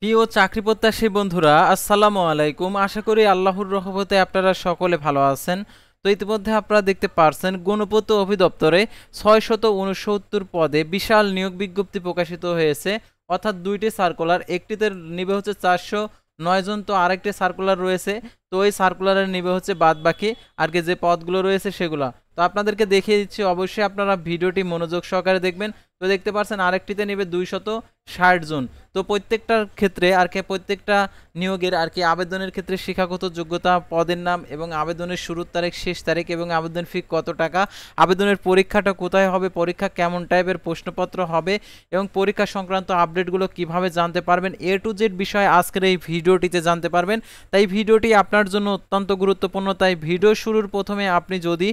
প্রিয় চাকরি প্রত্যাশী বন্ধুরা, আসসালামু আলাইকুম। আশা করি আল্লাহর রহমতে আপনারা সকলে ভালো আছেন। তো ইতিমধ্যে আপনারা দেখতে পারছেন গণপূর্ত অধিদপ্তরে ৬৬৯ পদে বিশাল নিয়োগ বিজ্ঞপ্তি প্রকাশিত হয়েছে। অর্থাৎ দুইটি সার্কুলার, একটিতে নিবে হচ্ছে ৪০৯ জন, তো আরেকটি সার্কুলার রয়েছে। তো এই সার্কুলারের নিবে হচ্ছে বাদ বাকি আর কি যে পদগুলো রয়েছে সেগুলা। তো আপনাদেরকে দেখিয়ে দিচ্ছি, অবশ্যই আপনারা ভিডিওটি মনোযোগ সহকারে দেখবেন। তো দেখতে পাচ্ছেন আরেকটিতে নেবে ২৬০ জন। তো প্রত্যেকটার ক্ষেত্রে আর কি প্রত্যেকটা নিয়োগের আর কি আবেদনের ক্ষেত্রে শিক্ষাগত যোগ্যতা, পদের নাম এবং আবেদনের শুরুর তারিখ, শেষ তারিখ এবং আবেদন ফি কত টাকা, আবেদনের পরীক্ষাটা কোথায় হবে, পরীক্ষা কেমন টাইপের প্রশ্নপত্র হবে এবং পরীক্ষা সংক্রান্ত আপডেটগুলো কিভাবে জানতে পারবেন, এ টু জেড বিষয়ে আজকের এই ভিডিওটিতে জানতে পারবেন। তাই ভিডিওটি আপনার জন্য অত্যন্ত গুরুত্বপূর্ণ। তাই ভিডিও শুরুর প্রথমে আপনি যদি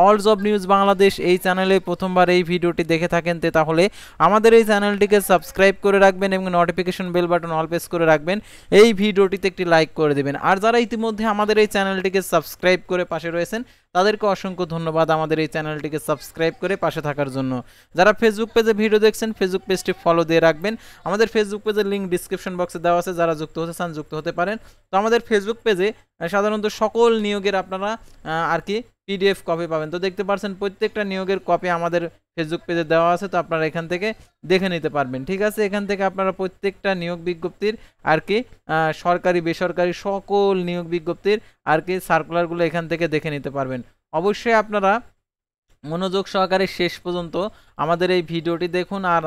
অল জব নিউজ বাংলাদেশ এই চ্যানেলে প্রথমবার এই ভিডিওটি দেখে থাকেন তাহলে আমাদের এই চ্যানেলটিকে সাবস্ক্রাইব করে রাখবেন এবং notification bell button all press করে রাখবেন। এই ভিডিওটিতে একটি লাইক করে দেবেন। আর যারা ইতিমধ্যে আমাদের এই চ্যানেলটিকে সাবস্ক্রাইব করে পাশে রয়েছেন তাদেরকে অসংখ্য ধন্যবাদ আমাদের এই চ্যানেলটিকে সাবস্ক্রাইব করে পাশে থাকার জন্য। যারা ফেসবুক পেজে ভিডিও দেখছেন ফেসবুক পেজটি ফলো দিয়ে রাখবেন। আমাদের ফেসবুক পেজের লিঙ্ক ডিসক্রিপশন বক্সে দেওয়া আছে, যারা যুক্ত হতে চান যুক্ত হতে পারেন। তো আমাদের ফেসবুক পেজে সাধারণত সকল নিয়োগের আপনারা আর কি পিডিএফ কপি পাবেন। তো দেখতে পাচ্ছেন প্রত্যেকটা নিয়োগের কপি আমাদের ফেসবুক পেজে দেওয়া আছে, তো আপনারা এখান থেকে দেখে নিতে পারবেন। ঠিক আছে, এখান থেকে আপনারা প্রত্যেকটা নিয়োগ বিজ্ঞপ্তির আর কি সরকারি বেসরকারি সকল নিয়োগ বিজ্ঞপ্তির আর কি সার্কুলারগুলো এখান থেকে দেখে নিতে পারবেন। অবশ্যই আপনারা মনোযোগ সহকারে শেষ পর্যন্ত আমাদের এই ভিডিওটি দেখুন। আর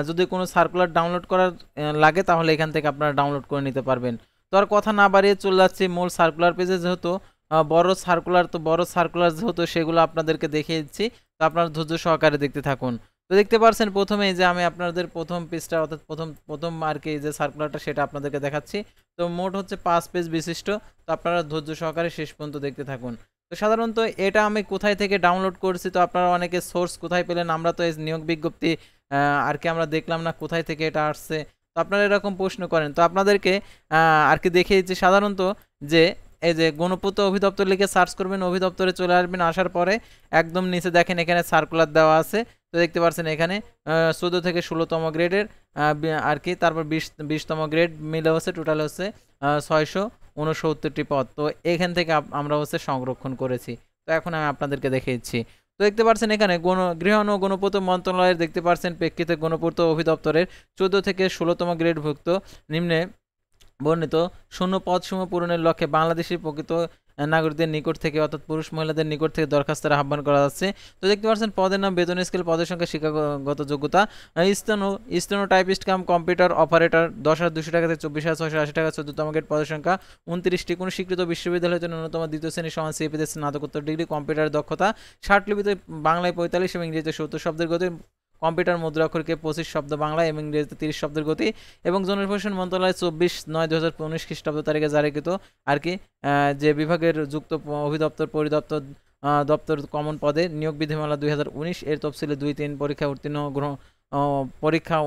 যদি কোনো সার্কুলার ডাউনলোড করার লাগে তাহলে এখান থেকে আপনারা ডাউনলোড করে নিতে পারবেন। তো আর কথা না বাড়িয়ে চলে যাচ্ছি মূল সার্কুলার পেজে। যেহেতু বড় সার্কুলার যেহেতু সেগুলো আপনাদেরকে দেখিয়ে দিচ্ছি, তো আপনারা ধৈর্য সহকারে দেখতে থাকুন। তো দেখতে পাচ্ছেন প্রথমে যে আমি আপনাদের প্রথম পেজটা অর্থাৎ প্রথম আর কি যে সার্কুলারটা সেটা আপনাদেরকে দেখাচ্ছি। তো মোট হচ্ছে 5 পেজ বিশিষ্ট। তো আপনারা ধৈর্য সহকারে শেষ পর্যন্ত দেখতে থাকুন। তো সাধারণত এটা আমি কোথায় থেকে ডাউনলোড করছি, তো আপনারা অনেকে সোর্স কোথায় পেলেন, আমরা তো এই নিয়োগ বিজ্ঞপ্তি আর কি আমরা দেখলাম না কোথায় থেকে এটা আসছে। তো আপনারা এরকম প্রশ্ন করেন, তো আপনাদেরকে আর কি দেখিয়ে দিচ্ছি। সাধারণত যে এই যে গণপূর্ত অধিদপ্তর লিখে সার্চ করবেন, অধিদপ্তরে চলে আসবেন। আসার পরে একদম নিচে দেখেন এখানে সার্কুলার দেওয়া আছে। তো দেখতে পাচ্ছেন এখানে 14 থেকে 16তম গ্রেডের আর কি, তারপর 20তম গ্রেড মিলে হচ্ছে টোটাল হচ্ছে 669টি পদ। তো এখান থেকে আমরা হচ্ছে সংরক্ষণ করেছি। তো এখন আমি আপনাদেরকে দেখিয়ে দিচ্ছি। তো দেখতে পাচ্ছেন এখানে গৃহায়ন ও গণপূর্ত মন্ত্রণালয়ের দেখতে পাচ্ছেন প্রেক্ষিতে গণপূর্ত অধিদপ্তরের 14 থেকে 16তম গ্রেডভুক্ত নিম্নে বর্ণিত শূন্য পদসমূহ পূরণের লক্ষ্যে বাংলাদেশি প্রকৃত নাগরিকদের নিকট থেকে অর্থাৎ পুরুষ মহিলাদের নিকট থেকে দরখাস্তের আহ্বান করা যাচ্ছে। তো দেখতে পাচ্ছেন পদের নাম, বেতন স্কেল, পদের সংখ্যা, শিক্ষাগত যোগ্যতা। Steno typist cum computer operator 10,200 টাকা থেকে 24,680 টাকা। 14তম গ্রেড, পদের সংখ্যা 29টি। কোনো স্বীকৃত বিশ্ববিদ্যালয় হতে ন্যূনতম দ্বিতীয় শ্রেণী সমান সিএপিতে স্নাতকোত্তর ডিগ্রি। কম্পিউটারের দক্ষতা ষাটলিপিতে বাংলায় 45 এবং ইংরেজিতে 70 শব্দের গতি। কম্পিউটার মুদ্রা অক্ষরকে 25 শব্দ বাংলা এবং ইংরেজিতে 30 শব্দের গতি। এবং জনপ্রশাসন মন্ত্রণালয় 24/9/2019 খ্রিস্টাব্দ তারিখে জারিকৃত আর কি যে বিভাগের যুক্ত অধিদপ্তর পরিদপ্তর দপ্তর কমন পদে নিয়োগ বিধিমালা 2019 এর তফসিলে 2-3 পরীক্ষা উত্তীর্ণ পরীক্ষা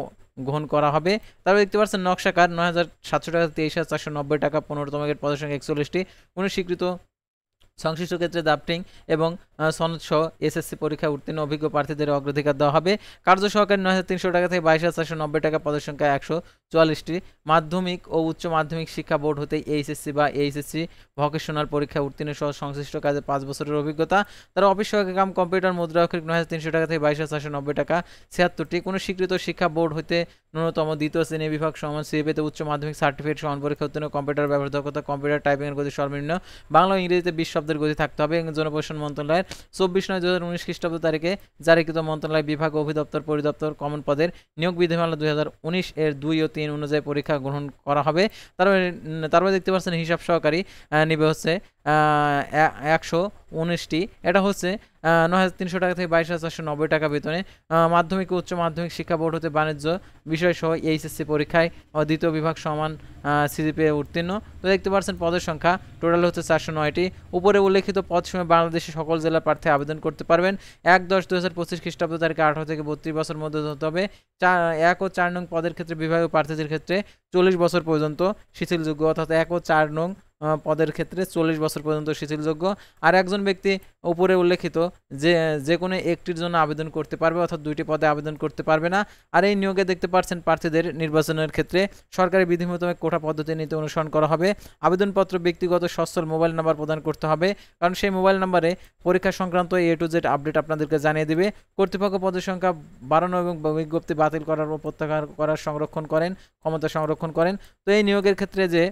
গ্রহণ করা হবে। তারপর দেখতে পাচ্ছেন নকশাকার 9,700 টাকা, 23,490 টাকা। 15তম গ্রেড, পদের সংখ্যা 41টি। কোনো স্বীকৃত সংশ্লিষ্ট ক্ষেত্রে ড্রাফটিং এবং সনদ সহ এসএসসি পরীক্ষা উত্তীর্ণ অভিজ্ঞ প্রার্থীদের অগ্রাধিকার দেওয়া হবে। কার্য সহকারী 9,300 টাকা থেকে 22,490 টাকা। পদের সংখ্যা 144টি। মাধ্যমিক ও উচ্চ মাধ্যমিক শিক্ষা বোর্ড হতে এইচএসসি বা এইচএসসি ভোকেশনাল পরীক্ষা উত্তীর্ণ সহ সংশ্লিষ্ট কাজে 5 বছরের অভিজ্ঞতা। তারা অফিস সহকারী কাম কম্পিউটার মুদ্রা অক্ষরিক 9,300 টাকা থেকে 22,490 টাকা। 76টি। কোনো স্বীকৃত শিক্ষা বোর্ড হতে ন্যূনতম দ্বিতীয় শ্রেণী বিভাগ সমান সিএপিতে উচ্চ মাধ্যমিক সার্টিফিকেট সমান পরীক্ষা উত্তীর্ণ। কম্পিউটার ব্যবহার দক্ষতা, কম্পিউটার টাইপিংয়ের গতি সর্বনিম্ন বাংলা ও ইংরেজিতে 20 শব্দের গতি থাকতে হবে। এবং জনপ্রশাসন মন্ত্রণালয়ের 24/9/2019 খ্রিস্টাব্দ তারিখে জারিকৃত মন্ত্রণালয় বিভাগ অধিদপ্তর পরিদপ্তর কমন পদের নিয়োগ বিধিমালা 2019 এর 2 ও 3 অনুযায়ী পরীক্ষা গ্রহণ করা হবে। তারপরে দেখতে পাচ্ছেন হিসাব সহকারী নিবে হচ্ছে 119টি। এটা হচ্ছে 9,300 টাকা থেকে 22,490 টাকা বেতনে। মাধ্যমিক ও উচ্চ মাধ্যমিক শিক্ষা বোর্ড হতে বাণিজ্য বিষয় সহ এইচএসসি পরীক্ষায় দ্বিতীয় বিভাগ সমান সিজিপিএ উত্তীর্ণ। তো দেখতে পাচ্ছেন পদের সংখ্যা টোটাল হচ্ছে 409টি। উপরে উল্লেখিত পদ সময় বাংলাদেশের সকল জেলার প্রার্থী আবেদন করতে পারবেন। 1/10/2025 খ্রিস্টাব্দ তারিখে 18 থেকে 32 বছর মধ্যে হতে হবে। 1 ও 4 নং পদের ক্ষেত্রে বিভাগীয় প্রার্থীদের ক্ষেত্রে 40 বছর পর্যন্ত শিথিলযোগ্য, অর্থাৎ 1 ও 4 নং পদের ক্ষেত্রে 40 বছর পর্যন্ত শিথিলযোগ্য। আর একজন ব্যক্তি উপরে উল্লেখিত যে কোনো একটির জন্য আবেদন করতে পারবে, অর্থাৎ 2টি পদে আবেদন করতে পারবে না। আর এই নিয়োগে দেখতে পাচ্ছেন প্রার্থীদের নির্বাচনের ক্ষেত্রে সরকারি বিধি মোতাবেক কোটা পদ্ধতি নীতি অনুসরণ করা হবে। আবেদনপত্র ব্যক্তিগত সচ্ছল মোবাইল নাম্বার প্রদান করতে হবে, কারণ সেই মোবাইল নাম্বারে পরীক্ষা সংক্রান্ত A to Z আপডেট আপনাদেরকে জানিয়ে দিবে। কর্তৃপক্ষ পদের সংখ্যা বাড়ানো এবং বিজ্ঞপ্তি বাতিল করার ও প্রত্যাহার করার সংরক্ষণ করেন, ক্ষমতা সংরক্ষণ করেন। তো এই নিয়োগের ক্ষেত্রে যে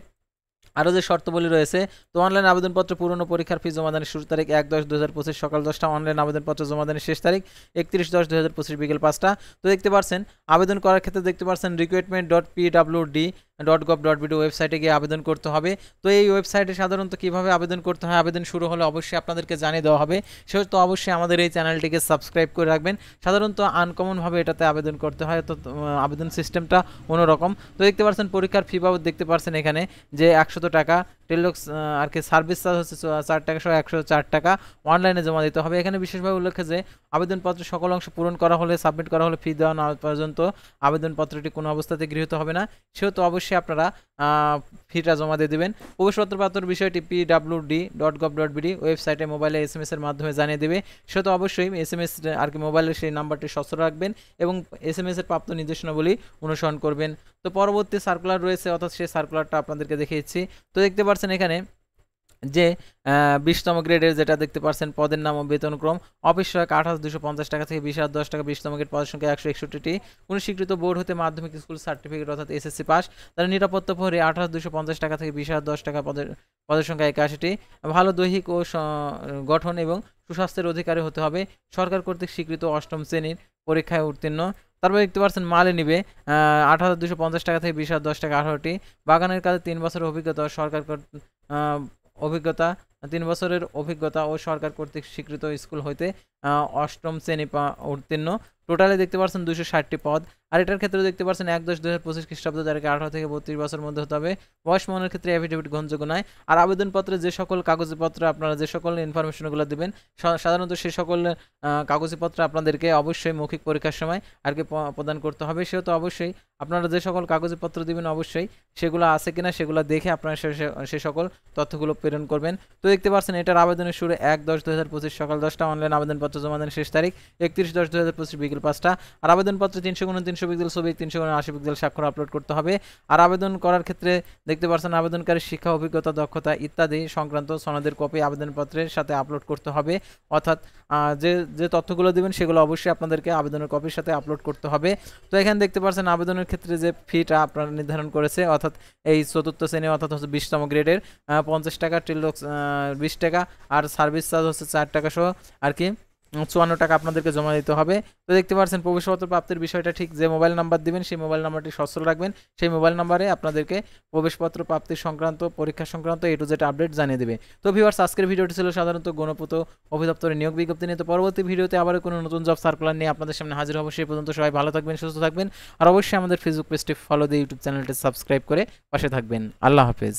আরও যে শর্তাবলী রয়েছে, তো অনলাইন আবেদনপত্র পূরণ ও পরীক্ষার ফি জমাদানের শুরু তারিখ 1/10/2025 সকাল 10টা, অনলাইন আবেদনপত্র জমাদানের শেষ তারিখ 31/10/2025 বিকেল 5টা। তো দেখতে পাচ্ছেন আবেদন করার ক্ষেত্রে দেখতে পাচ্ছেন recruitment.pwd.gov.bd ওয়েবসাইটে গিয়ে আবেদন করতে হবে। তো এই ওয়েবসাইটে সাধারণত কিভাবে আবেদন করতে হয়, আবেদন শুরু হলে অবশ্যই আপনাদেরকে জানিয়ে দেওয়া হবে, সেহেতু অবশ্যই আমাদের এই চ্যানেলটিকে সাবস্ক্রাইব করে রাখবেন। সাধারণত আনকমনভাবে এটাতে আবেদন করতে হয়, তো আবেদন সিস্টেমটা অন্যরকম। তো দেখতে পাচ্ছেন পরীক্ষার ফি বাবদ দেখতে পাচ্ছেন এখানে যে 100 টাকা, টেলডক্স আর কি সার্ভিস চার্জ হচ্ছে 4 টাকা সহ 104 টাকা অনলাইনে জমা দিতে হবে। এখানে বিশেষভাবে উল্লেখ্য যে আবেদনপত্র সকল অংশ পূরণ করা হলে, সাবমিট করা হলে ফি দেওয়া না পর্যন্ত আবেদনপত্রটি কোনো অবস্থাতে গৃহীত হবে না, সেহেতু অবশ্যই আপনারা ফিটা জমা দিয়ে দেবেন। প্রবেশপত্র প্রাপ্তির বিষয়টি pwd.gov.bd ওয়েবসাইটে মোবাইলে SMS এর মাধ্যমে জানিয়ে দেবে, সেহেতু অবশ্যই SMS আর কি মোবাইলের সেই নাম্বারটি সচল রাখবেন এবং SMS এর প্রাপ্ত নির্দেশনাবলী অনুসরণ করবেন। তো পরবর্তী সার্কুলার রয়েছে, অর্থাৎ সেই সার্কুলারটা আপনাদেরকে দেখিয়েছি। তো দেখতে পাচ্ছেন এখানে যে 20তম গ্রেডের যেটা দেখতে পাচ্ছেন পদের নাম ও বেতনক্রম, অফিস সহায়ক 28,250 টাকা থেকে 20,010 টাকা, 20তম গ্রেড পদের সংখ্যা 161টি, কোনো স্বীকৃত বোর্ড হতে মাধ্যমিক স্কুল সার্টিফিকেট অর্থাৎ SSC পাস, তার নিরাপত্তা প্রহরী 28,250 টাকা থেকে 20,010 টাকা, পদের সংখ্যা 81টি, ভালো দৈহিক ও গঠন এবং সুস্বাস্থ্যের অধিকারী হতে হবে, সরকার কর্তৃক স্বীকৃত 8ম শ্রেণীর পরীক্ষায় উত্তীর্ণ। তারপর দেখতে পাচ্ছেন মালে নিবে 8,250 টাকা থেকে 20,010 টাকা 18টি, বাগানের কাজে 3 বছরের অভিজ্ঞতা, সরকার 3 বছরের অভিজ্ঞতা ও সরকার কর্তৃক স্বীকৃত স্কুল হইতে 8ম শ্রেণী উত্তীর্ণ। টোটালে দেখতে পাচ্ছেন 260টি পদ। আর এটার ক্ষেত্রে দেখতে পাচ্ছেন 1/10/2025 খ্রিস্টাব্দ তারিখে 18 থেকে 32 বছরের মধ্যে হতে হবে। বয়স মনের ক্ষেত্রে অ্যাফিডেভিট গ্রহণযোগ্য নয়। আর আবেদনপত্রে যে সকল কাগজপত্র আপনারা যে সকল ইনফরমেশনগুলো দেবেন, সাধারণত সেই সকল কাগজপত্র আপনাদেরকে অবশ্যই মৌখিক পরীক্ষার সময় আর কি প্রদান করতে হবে, সেহেতু অবশ্যই আপনারা যে সকল কাগজপত্র দিবেন অবশ্যই সেগুলো আছে কিনা সেগুলো দেখে আপনারা সে সকল তথ্যগুলো প্রেরণ করবেন। তো দেখতে পাচ্ছেন এটার আবেদনের শুরু 1/10/2025 সকাল 10টা, অনলাইন আবেদনপত্র জমা দেন শেষ তারিখ 31/10/2025 বিকেল 5টা। আর আবেদনপত্রে 300x300 পিক্সেল ছবি, 300x80 পিক্সেল স্বাক্ষর আপলোড করতে হবে। আর আবেদন করার ক্ষেত্রে দেখতে পাচ্ছেন আবেদনকারী শিক্ষা, অভিজ্ঞতা, দক্ষতা ইত্যাদি সংক্রান্ত সনদের কপি আবেদনপত্রের সাথে আপলোড করতে হবে, অর্থাৎ যে তথ্যগুলো দিবেন সেগুলো অবশ্যই আপনাদেরকে আবেদনের কপির সাথে আপলোড করতে হবে। তো এখানে দেখতে পাচ্ছেন আবেদনের ক্ষেত্রে যে ফিটা আপনারা নির্ধারণ করেছে, অর্থাৎ এই 4র্থ শ্রেণী অর্থাৎ হচ্ছে 20তম গ্রেডের 50 টাকা, টেলডক্স 20 টাকা, আর সার্ভিস চার্জ হচ্ছে 4 টাকা সহ আর কি 54 টাকা আপনাদেরকে জমা দিতে হবে। তো দেখতে পাচ্ছেন প্রবেশপত্র প্রাপ্তির বিষয়টা ঠিক যে মোবাইল নাম্বার দিবেন সেই মোবাইল নাম্বারটি সচল রাখবেন, সেই মোবাইল নাম্বারে আপনাদেরকে প্রবেশপত্র প্রাপ্তি সংক্রান্ত, পরীক্ষা সংক্রান্ত A to Z আপডেট জানিয়ে দেবে। তো ভিউয়ার্স, আজকের ভিডিওটি ছিল সাধারণত গণপূর্ত অধিদপ্তরের নিয়োগ বিজ্ঞপ্তি নিয়ে। তো পরবর্তী ভিডিওতে আবার কোনো নতুন জব সার্কুলার নিয়ে আপনাদের সামনে হাজির হবো। সেই পর্যন্ত সবাই ভালো থাকবেন, সুস্থ থাকবেন, আর অবশ্যই আমাদের ফেসবুক পেজটি ফলো দিয়ে ইউটিউব চ্যানেলটি সাবস্ক্রাইব করে পাশে থাকবেন। আল্লাহ হাফেজ।